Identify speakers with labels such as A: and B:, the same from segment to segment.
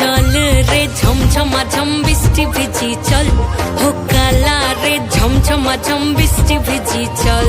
A: চল রে ঝমঝমা ঝম বৃষ্টি ভিজি চল, হো কালা রে ঝমঝমা ঝম বৃষ্টি ভিজি চল।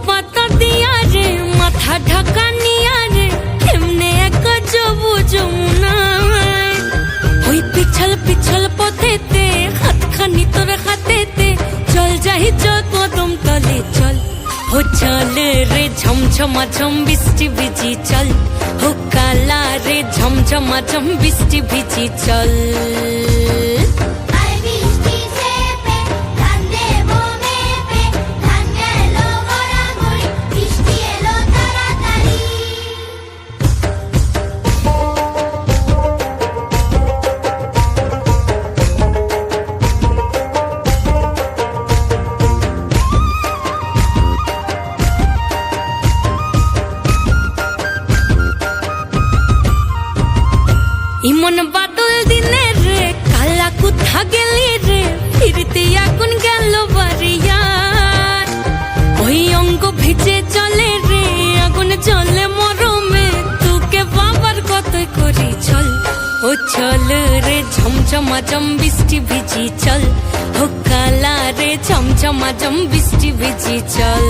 A: পাতা দিয়া রে মাথা ঢাকা নিয়া রে কেমনে এক যাবো যমুনায়, ওই পিছল পিছল পথেতে হাতখানি তোর হাতেতে চল যাই চল কদম তলে চল, ও চল রে ঝমঝমা ঝম বৃষ্টি ভিজি চল, ও কালা রে ঝমঝমা ঝম বৃষ্টি ভিজি চল। ইমন বাদল দিনে রে কালা কোথা গেলি রে, ফিরতে আগুন গেল বাড়িয়ার, ওই অঙ্গ ভিজে চলে রে আগুন চলে মরমে, তোকে বাবার কতই করি চল, ও চল রে ঝমঝমা ঝম বৃষ্টি ভিজি চল, ও কালা রে ঝমঝমা ঝম বৃষ্টি ভিজি চল।